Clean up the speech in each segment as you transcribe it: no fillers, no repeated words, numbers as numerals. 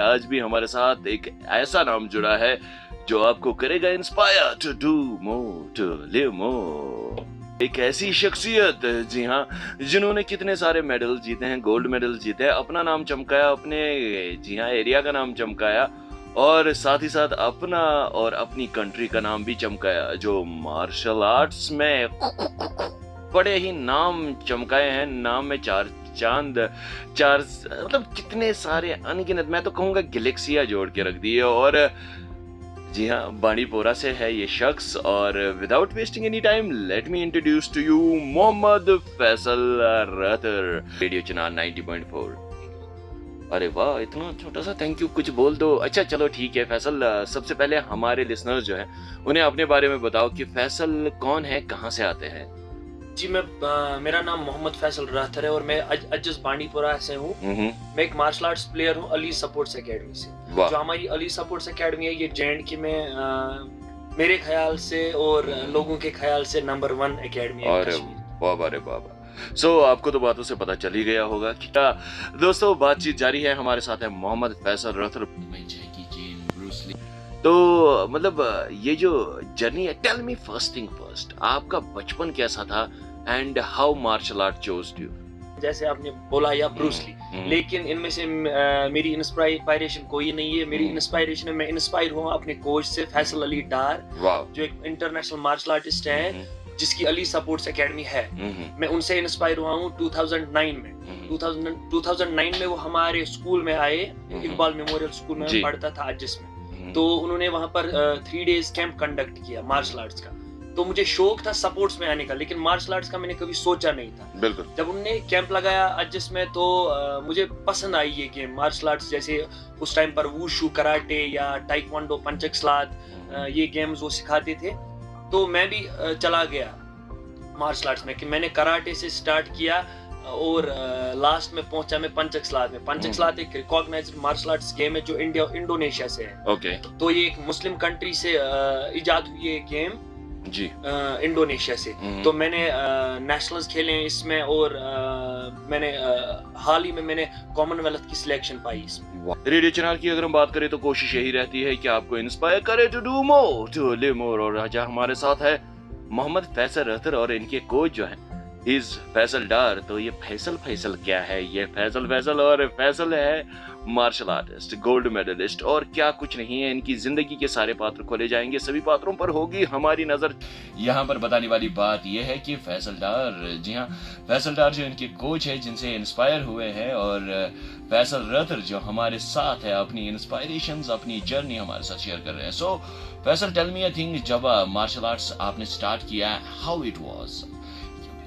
आज भी हमारे साथ एक ऐसा नाम जुड़ा है जो आपको करेगा inspire to do more, to live more. एक ऐसी शख्सियत, जी हाँ, जिन्होंने कितने सारे मेडल जीते हैं, गोल्ड मेडल जीते हैं, अपना नाम चमकाया, अपने जी हाँ एरिया का नाम चमकाया और साथ ही साथ अपना और अपनी कंट्री का नाम भी चमकाया, जो मार्शल आर्ट्स में बड़े ही नाम चमकाए हैं। नाम में चार चांद, चार मतलब कितने सारे अनगिनत, मैं तो कहूंगा गैलेक्सिया जोड़ के रख दी है। और जी हाँ, बांडीपोरा से है ये शख्स। और without wasting any time let me introduce to you Mohammad Faisal Rather, radio Chinar 90.4। अरे वाह, इतना छोटा सा थैंक यू, कुछ बोल दो। अच्छा चलो ठीक है फैसल, सबसे पहले हमारे लिसनर्स जो हैं उन्हें अपने बारे में बताओ कि फैसल कौन है, कहाँ से आते हैं। जी मेरा नाम मोहम्मद फैसल रहतर है और मैं अजस बांडीपोरा से हूँ। मैं एक मार्शल आर्ट्स प्लेयर हूँ अली सपोर्ट्स एकेडमी से। जो हमारी अली सपोर्ट्स एकेडमी है ये जे.एंड.के में मेरे ख्याल से और लोगों के ख्याल से नंबर 1 एकेडमी है। अरे बाबा रे बाबा। आपको तो बातों से पता चल ही गया होगा कि क्या। दोस्तों बातचीत जारी है, हमारे साथ है मोहम्मद फैसल रतर। तो मतलब ये जो जर्नी है, tell me first thing first, आपका बचपन कैसा था and how martial art chose you. जैसे आपने बोला या ब्रूस ली, लेकिन इनमें से मेरी इंस्पायरेशन कोई नहीं है। मेरी इंस्पायरेशन है, मैं इंस्पायर हुआ अपने कोच से, फैसल अली डार, जो एक इंटरनेशनल मार्शल आर्टिस्ट है जिसकी अली सपोर्ट्स एकेडमी है। मैं उनसे इंस्पायर हुआ हूँ 2009 में। 2009 में वो हमारे स्कूल में आए, इकबाल मेमोरियल स्कूल में पढ़ता था अजस में। तो उन्होंने वहां पर 3 डेज कैंप कंडक्ट किया मार्शल आर्ट्स का। तो मुझे शौक था स्पोर्ट्स में आने का, लेकिन मार्शल आर्ट्स का मैंने कभी सोचा नहीं था। बिल्कुल। जब उन्होंने कैंप लगाया अजस में तो मुझे पसंद आई ये गेम मार्शल आर्ट्स। जैसे उस टाइम पर वुशु, कराटे या टाइक्वांडो, पंचक सलात, ये गेम्स वो सिखाते थे। तो मैं भी चला गया मार्शल आर्ट्स में कि मैंने कराटे से स्टार्ट किया और लास्ट में पहुंचा मैं पंचक सलात में। पंचक सलात एक रिकॉग्नाइज्ड मार्शल आर्ट्स गेम है जो इंडोनेशिया से है। ओके। तो ये एक मुस्लिम कंट्री से इजाद हुई है गेम जी, इंडोनेशिया से। तो मैंने नेशनल्स खेले हैं इसमें और मैंने हाल ही में मैंने कॉमनवेल्थ की सिलेक्शन पाई इसमें। रेडियो चैनल की अगर हम बात करें तो कोशिश यही रहती है कि आपको इंस्पायर करे to do more, to live more. और आज हमारे साथ है मोहम्मद फैसल रतर और इनके कोच जो है इज फैसल डार। तो ये फैसल क्या है, ये फैसल और फैसल है मार्शल आर्टिस्ट, गोल्ड मेडलिस्ट और क्या कुछ नहीं है। इनकी जिंदगी के सारे पात्र खोले जाएंगे, सभी पात्रों पर होगी हमारी नजर। यहाँ पर बताने वाली बात यह है कि फैसल डार, जी हाँ, फैसल डार जो इनके कोच है जिनसे इंस्पायर हुए हैं, और फैसल रतर जो हमारे साथ है अपनी इंस्पायरेशंस, अपनी जर्नी हमारे साथ शेयर कर रहे हैं। So Faisal tell me a thing, जब मार्शल आर्ट्स आपने स्टार्ट किया, how it was,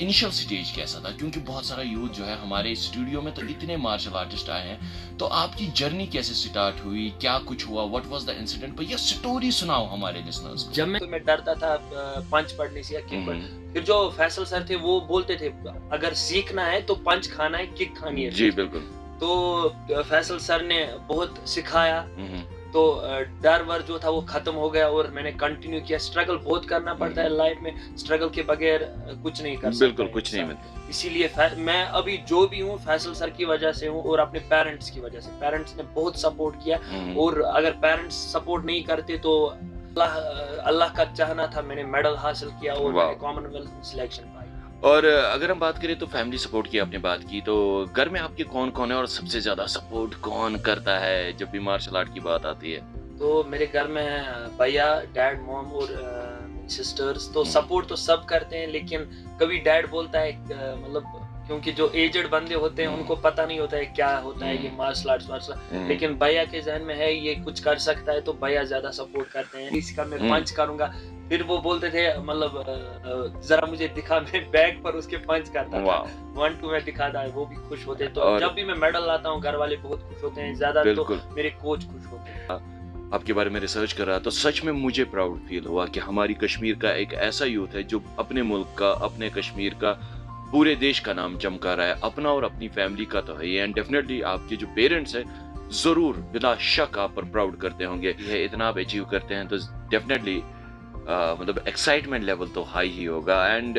initial stage कैसा था? क्योंकि बहुत सारा यूथ जो है हमारे स्टूडियो में तो इतने मार्शल आर्टिस्ट आए हैं, तो आपकी जर्नी कैसे स्टार्ट हुई, क्या कुछ हुआ, व्हाट वाज द इंसिडेंट, पर ये स्टोरी सुनाओ हमारे लिसनर्स को। जब मैं डरता था पंच पढ़ने से या किक पढ़ने, फिर जो फैसल सर थे वो बोलते थे अगर सीखना है तो पंच खाना है, किक खानी है। जी बिल्कुल। तो फैसल सर ने बहुत सिखाया, तो डर वर जो था वो खत्म हो गया और मैंने कंटिन्यू किया। स्ट्रगल बहुत करना पड़ता है लाइफ में, स्ट्रगल के बगैर कुछ नहीं कर सकते। बिल्कुल कुछ नहीं मिलता। इसीलिए मैं अभी जो भी हूँ फैसल सर की वजह से हूँ और अपने पेरेंट्स की वजह से। पेरेंट्स ने बहुत सपोर्ट किया और अगर पेरेंट्स सपोर्ट नहीं करते तो अल्लाह का चाहना था, मैंने मेडल हासिल किया और मैंने कॉमनवेल्थ में सिलेक्शन पाई। और अगर हम बात करें तो फैमिली सपोर्ट की आपने बात की, तो घर में आपके कौन कौन है और सबसे ज्यादा सपोर्ट कौन करता है जब भी मार्शल आर्ट की बात आती है? तो मेरे घर में भैया, डैड, मॉम और सिस्टर्स। तो सपोर्ट तो सब करते हैं, लेकिन कभी डैड बोलता है मतलब क्योंकि जो एजेड बंदे होते हैं उनको पता नहीं होता है क्या होता है ये मार्शल आर्ट्स, लेकिन भैया के जहन में है ये कुछ कर सकता है, तो भैया ज्यादा सपोर्ट करते हैं। इसका मैं पंच करूंगा, फिर वो बोलते थे मतलब जरा मुझे दिखा, मैं बैक पर उसके पंच करता था, 1-2 में दिखाता है, वो भी खुश होते हैं। तो जब भी मैं मेडल लाता हूँ घर वाले बहुत खुश होते हैं, ज्यादा तो मेरे कोच खुश होते हैं। आपके बारे में रिसर्च कर रहा तो सच में मुझे प्राउड फील हुआ कि हमारी कश्मीर का एक ऐसा यूथ है जो अपने मुल्क का, अपने कश्मीर का, पूरे देश का नाम चमका रहा है। अपना और अपनी फैमिली का तो है, एंड डेफिनेटली आपके जो पेरेंट्स हैं जरूर बिला शक आप पर प्राउड करते होंगे। ये इतना आप अचीव करते हैं तो डेफिनेटली मतलब एक्साइटमेंट लेवल तो हाई ही होगा। And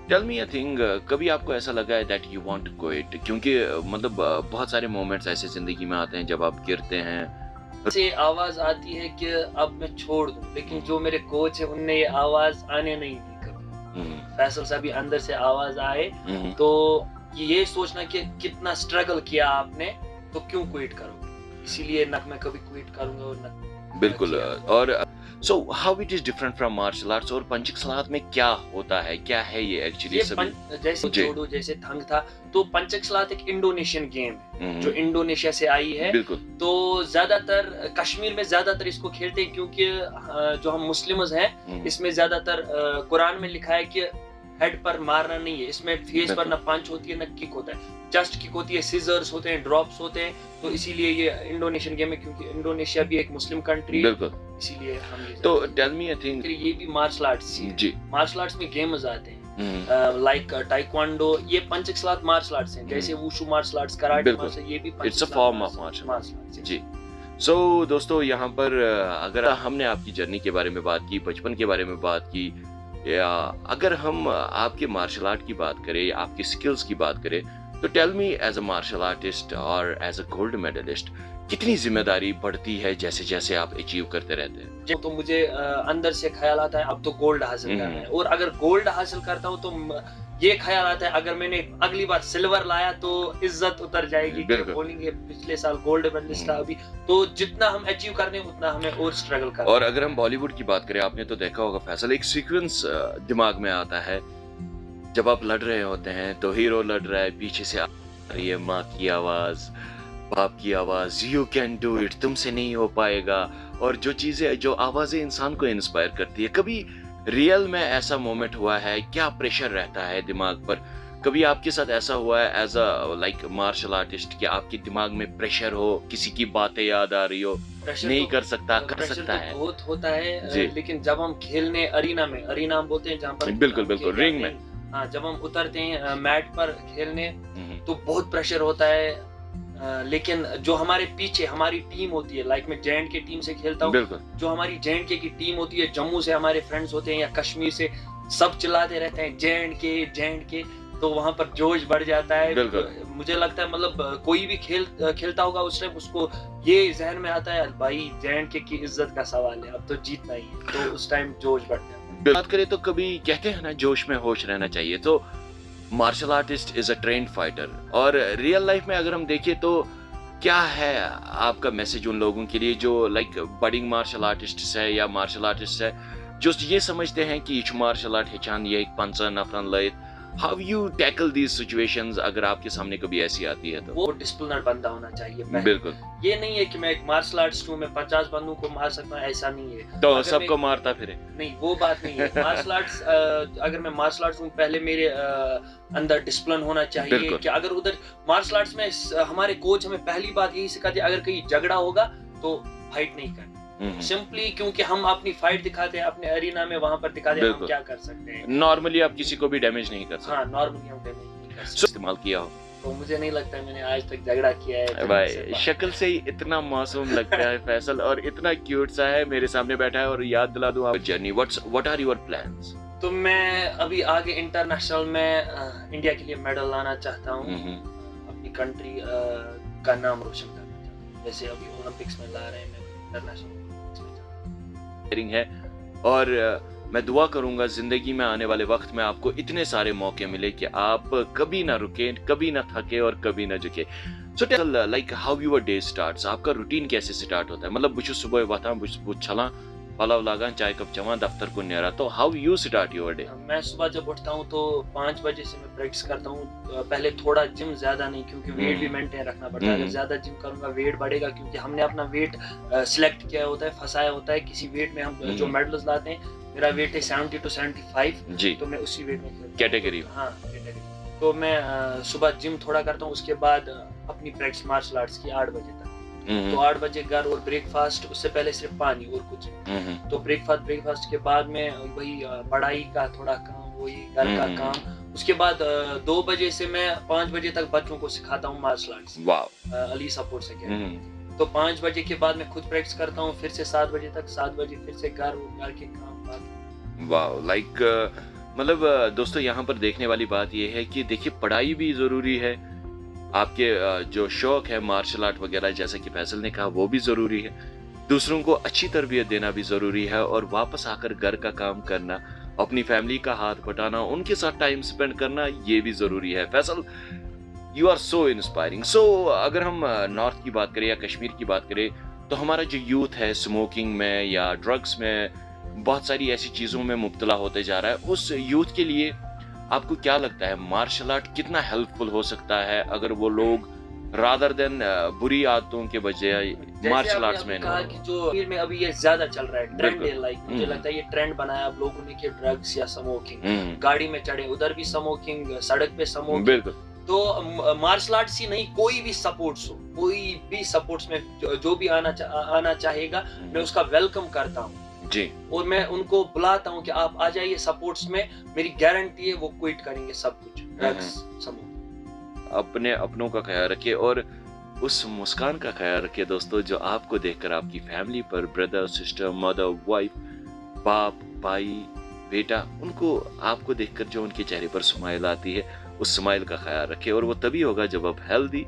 tell me a thing, कभी आपको ऐसा लगा है that you want to quit? क्योंकि मतलब बहुत सारे मोमेंट्स ऐसे जिंदगी में आते हैं जब आप गिरते हैं। से आवाज आती है कि अब मैं छोड़ दूं, लेकिन जो मेरे कोच है उनने ये आवाज आने नहीं दी कभी। फैसल से भी अंदर से आवाज आए तो ये सोचना कि कितना स्ट्रगल किया आपने, तो क्यों क्विट करोगे, इसीलिए न मैं कभी क्विट करूंगा और न बिल्कुल। और so how it is different from martial arts, और पंचिंग सलात में क्या होता है, क्या है ये एक्चुअली? जैसे जोडो जैसे थंग था, तो पंचिंग सलात एक इंडोनेशियन गेम है जो इंडोनेशिया से आई है। बिल्कुल। तो ज्यादातर कश्मीर में ज्यादातर इसको खेलते हैं क्योंकि जो हम मुस्लिम्स हैं इसमें ज्यादातर कुरान में लिखा है कि हेड पर मारना नहीं है, इसमें फेस पर न पंच होती है न किक होता है, जस्ट किक होती है, सीजर्स होते हैं, ड्रॉप्स होते हैं। तो इसीलिए ये इंडोनेशियन गेम है, क्योंकि इंडोनेशिया भी एक मुस्लिम कंट्री है, इसीलिए हम ये तो टेल मी आई थिंक ये भी मार्शल आर्ट्स जी, मार्शल आर्ट्स में गेम्स आते हैं लाइक टाइक्वांडो, ये पंचिंग सलात मार्शल आर्ट्स हैं, जैसे wushu martial arts, karate martial, ये भी it's a form of martial arts जी। सो दोस्तों, यहाँ पर अगर हमने आपकी जर्नी के बारे में बात की, बचपन के बारे में बात की, या अगर हम आपके मार्शल आर्ट की बात करें, आपकी स्किल्स की बात करें, तो tell me as a martial artist और एज अ गोल्ड मेडलिस्ट कितनी जिम्मेदारी बढ़ती है जैसे जैसे आप अचीव करते रहते हैं? तो मुझे अंदर से ख्याल आता है अब तो गोल्ड हासिल करना है, और अगर गोल्ड हासिल करता हूँ तो ये ख्याल आता है अगर मैंने अगली बार सिल्वर लाया तो इज्जत उतर जाएगी, बोलेंगे पिछले साल गोल्ड मेडलिस्ट था, अभी तो जितना हम अचीव करने उतना हमें और स्ट्रगल करना। और अगर हम बॉलीवुड की बात करें, आपने तो देखा होगा फैसल, एक सीक्वेंस दिमाग में आता है जब आप लड़ रहे होते हैं, तो हीरो लड़ रहा है, पीछे से आ रही है माँ की आवाज, बाप की आवाज, यू कैन डू इट, तुमसे नहीं हो पाएगा, और जो चीजें, जो आवाजें इंसान को इंस्पायर करती है। कभी रियल में ऐसा मोमेंट हुआ है? क्या प्रेशर रहता है दिमाग पर? कभी आपके साथ ऐसा हुआ है as a like martial artist कि आपके दिमाग में प्रेशर हो, किसी की बातें याद आ रही हो, नहीं कर सकता, कर सकता है? बहुत होता है, लेकिन जब हम खेलने अरीना में, अरीना हम बोलते हैं जहाँ पर, बिल्कुल बिल्कुल, रिंग में, हाँ, जब हम उतरते हैं मैट पर खेलने तो बहुत प्रेशर होता है। लेकिन जो हमारे पीछे हमारी टीम होती है, लाइक मैं जैंट के टीम से खेलता हूँ, जो हमारी जैंट के की टीम होती है, जम्मू से हमारे फ्रेंड्स होते हैं या कश्मीर से, सब चिल्लाते रहते हैं जैंट के, तो वहाँ पर जोश बढ़ जाता है। मुझे लगता है मतलब कोई भी खेलता होगा उस टाइम, उसको ये जहन में आता है भाई जैंट के की इज्जत का सवाल है, अब तो जीतना ही है, तो उस टाइम जोश बढ़ता है। बात करें तो कभी कहते हैं ना, जोश में होश रहना चाहिए, तो martial artist is a trained fighter, और रियल लाइफ में अगर हम देखें तो क्या है आपका मैसेज उन लोगों के लिए जो लाइक बडिंग मार्शल आर्टिस्ट है या मार्शल आर्टिस्ट है जो ये समझते हैं कि यह मार्शल आर्ट हेचान ये 50 नफरन लयत? How you tackle these situations अगर आपके सामने कभी ऐसी आती है? तो वो डिसिप्लिनर बंदा होना चाहिए। बिल्कुल, ये नहीं है कि मैं एक मार्शल आर्टिस्ट हूँ, मैं 50 बंदों को मार सकता हूँ, ऐसा नहीं है। तो सबको मारता फिरे? नहीं, वो बात नहीं है। मार्शल आर्ट्स, अगर मैं मार्शल आर्ट्स हूँ, पहले मेरे अंदर डिसिप्लिन होना चाहिए कि अगर उधर मार्शल आर्ट्स में हमारे कोच हमें पहली बात यही सिखाते हैं, अगर कहीं झगड़ा होगा तो फाइट नहीं करना, सिंपली क्योंकि हम अपनी फाइट दिखाते हैं अपने अरीना में, वहां पर दिखाते हैं हम क्या कर सकते हैं। नॉर्मली आप किसी को भी डैमेज नहीं कर सकते। हाँ, नॉर्मली हम डैमेज नहीं कर सकते। इस्तेमाल किया हो तो मुझे नहीं लगता मैंने आज तक झगड़ा किया है। भाई शक्ल से ही इतना मासूम लगता है फैसल, और इतना क्यूट सा है, मेरे सामने बैठा है, और याद दिला दूं आप journey, what are your plans? तो मैं अभी आगे इंटरनेशनल में इंडिया के लिए मेडल लाना चाहता हूँ, अपनी कंट्री का नाम रोशन करना चाहता हूँ, जैसे अभी ओलंपिक्स में ला रहे हैं, मैं इंटरनेशनल है। और मैं दुआ करूंगा जिंदगी में आने वाले वक्त में आपको इतने सारे मौके मिले कि आप कभी ना रुके, कभी ना थके और कभी ना झुके। So tell like how your day starts, आपका रूटीन कैसे स्टार्ट होता है? मतलब बुझ सुबह वता बुझ छला पलाव लागा, चाय कप चवा, दफ्तर को नेरा, तो how you start your day? मैं सुबह जब उठता हूँ तो 5 बजे से मैं प्रैक्टिस करता हूँ। पहले थोड़ा जिम, ज्यादा नहीं, क्योंकि वेट भी मेंटेन रखना पड़ता है। अगर ज्यादा जिम करूंगा वेट बढ़ेगा, क्योंकि हमने अपना वेट सिलेक्ट किया होता है, फंसाया होता है किसी वेट में। हम जो मेडल्स लाते हैं, मेरा वेट है 70 to 75 जी, तो मैं उसी वेट में कैटेगरी। हाँ, कैटेगरी। तो मैं सुबह जिम थोड़ा करता हूँ, उसके बाद अपनी प्रैक्टिस मार्शल आर्ट्स की 8 बजे तक। तो 8 बजे घर, और ब्रेकफास्ट, उससे पहले सिर्फ पानी और कुछ नहीं। तो ब्रेकफास्ट के बाद में वही पढ़ाई का थोड़ा काम, वही घर का काम। उसके बाद 2 बजे से मैं 5 बजे तक बच्चों को सिखाता हूँ मार्शल आर्ट्स, अली सपोर्ट से। तो 5 बजे के बाद मैं खुद प्रैक्टिस करता हूँ, फिर से 7 बजे तक, 7 बजे फिर से घर के काम। वाओ, लाइक मतलब दोस्तों यहाँ पर देखने वाली बात यह है कि देखिए पढ़ाई भी ज़रूरी है, आपके जो शौक है मार्शल आर्ट वगैरह जैसे कि फैसल ने कहा वो भी ज़रूरी है, दूसरों को अच्छी तरबियत देना भी ज़रूरी है, और वापस आकर घर का काम करना, अपनी फैमिली का हाथ बटाना, उनके साथ टाइम स्पेंड करना, ये भी ज़रूरी है। Faisal, you are so inspiring. So अगर हम नॉर्थ की बात करें या कश्मीर की बात करें, तो हमारा जो यूथ है स्मोकिंग में या ड्रग्स में, बहुत सारी ऐसी चीज़ों में मुब्तला होते जा रहा है। उस यूथ के लिए आपको क्या लगता है मार्शल आर्ट कितना हेल्पफुल हो सकता है अगर वो लोग रादर देन बुरी आदतों के बजाय मार्शल आर्ट्स में कहा कि जो कश्मीर में अभी ये ज्यादा चल रहा है ट्रेंड है, लाइक मुझे लगता है ये ट्रेंड बनाया अब लोगों ने कि ड्रग्स या स्मोकिंग, गाड़ी में चढ़े उधर भी स्मोकिंग, सड़क पे स्मोकिंग। बिल्कुल। तो मार्शल आर्ट्स ही नहीं, कोई भी सपोर्ट्स हो, कोई भी सपोर्ट्स में जो भी आना चाहेगा मैं उसका वेलकम करता हूँ जी, और मैं उनको बुलाता हूँ कि आप आ जाइए सपोर्ट्स में, मेरी गारंटी है वो क्विट करेंगे सब कुछ, ड्रग्स स्मोकिंग। अपने अपनों का ख्याल रखिए और उस मुस्कान का ख्याल रखिए दोस्तों जो आपको देखकर आपकी फैमिली पर, ब्रदर सिस्टर मदर वाइफ, बाप भाई बेटा, उनको आपको देखकर जो उनके चेहरे पर स्माइल आती है, उस स्माइल का ख्याल रखिए। और वो तभी होगा जब आप healthy,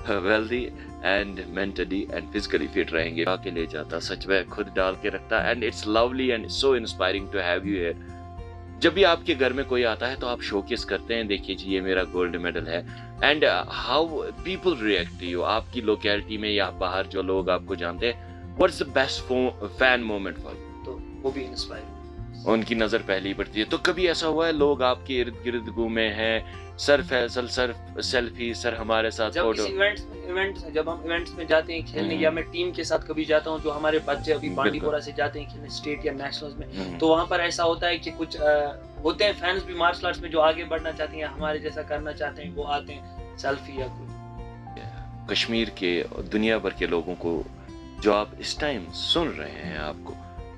wealthy and mentally and physically fit रहेंगे। के ले जाता, सच में खुद डाल के रखता, and it's lovely and so inspiring to have you here. जब भी आपके घर में कोई आता है तो आप शोकेस करते हैं, देखिए जी ये मेरा गोल्ड मेडल है, and how people react to you, आपकी लोकेलिटी में या बाहर जो लोग आपको जानते हैं, what's the best fan moment for you? तो वो भी इंस्पायर, उनकी नजर पहली पड़ती है। तो कभी ऐसा हुआ है लोग आपके इर्द गिर्द घूमे हैं, sir Faisal, sir selfie, sir हमारे साथ जब फोटो? जब हम इवेंट्स में जाते हैं खेलने, या मैं टीम के साथ कभी जाता हूँ, जो हमारे बच्चे अभी बांडीपोरा से जाते हैं खेलने स्टेट या नेशनल्स में, तो वहाँ पर ऐसा होता है कि कुछ होते हैं फैंस भी मार्शल आर्ट्स में जो आगे बढ़ना चाहते हैं, हमारे जैसा करना चाहते हैं, वो आते हैं सेल्फी या कुछ। कश्मीर के दुनिया भर के लोगों को जो आप इस टाइम सुन रहे हैं, आपको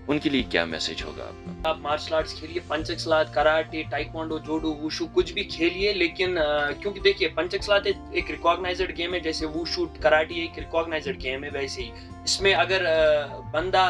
उनके लिए क्या मैसेज होगा आपका? आप मार्शल आर्ट्स खेलिए, पंचकसलात, कराटे, टाइक्वांडो, जोडो, वुशु, कुछ भी खेलिए, लेकिन क्योंकि देखिए पंचकसलात एक रिकॉग्नाइज्ड गेम है, जैसे वुशु कराटे एक रिकॉग्नाइज्ड गेम है, वैसे ही इसमें अगर बंदा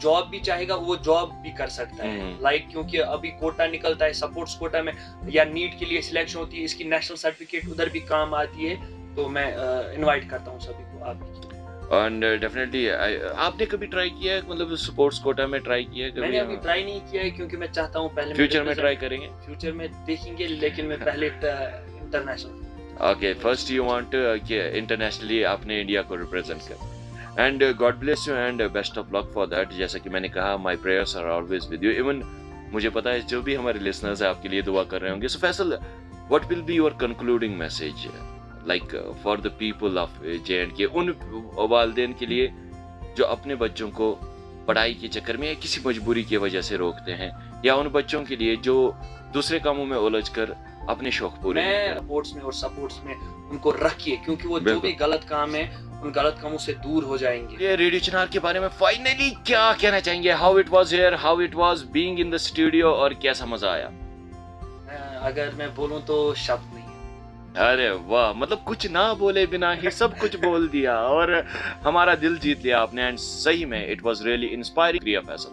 जॉब भी चाहेगा वो जॉब भी कर सकता है, लाइक क्योंकि अभी कोटा निकलता है, सपोर्ट्स कोटा में या नीट के लिए सिलेक्शन होती है, इसकी नेशनल सर्टिफिकेट उधर भी काम आती है, तो मैं इनवाइट करता हूँ सभी को आप। एंड डेफिनेटली आपने कभी ट्राई किया है, मतलब स्पोर्ट्स कोटा में ट्राई किया है कभी? मैंने अभी ट्राई नहीं किया है क्योंकि मैं चाहता हूँ पहले फ्यूचर में ट्राई करेंगे, फ्यूचर में देखेंगे, लेकिन मैं पहले international. Okay, first you want कि इंटरनेशनली अपने इंडिया को रिप्रेजेंट कर, and God bless you and best of luck for that. जैसा कि मैंने कहा, my prayers are always with you. Even मुझे पता है जो भी हमारे लिसनर्स हैं आपके लिए दुआ कर रहे होंगे। So Faisal, what will be your concluding message like for the people of J&K, उन वालिदैन के लिए जो अपने बच्चों को पढ़ाई के चक्कर में या किसी मजबूरी की वजह से रोकते हैं, या उन बच्चों के लिए जो दूसरे कामों में उलझकर अपने शौक पूरे स्पोर्ट्स में और सपोर्ट्स में उनको रखिए, क्योंकि वो जो भी गलत काम है उन गलत कामों से दूर हो जाएंगे। ये रेडियो चिनार के बारे में फाइनली क्या कहना चाहेंगे? How it was here, how it was being in the studio, और कैसा मजा आया? अगर मैं बोलूं तो शब्द नहीं। अरे वाह, मतलब कुछ ना बोले बिना ही सब कुछ बोल दिया और हमारा दिल जीत लिया आपने, एंड सही में it was really inspiring. Faisal,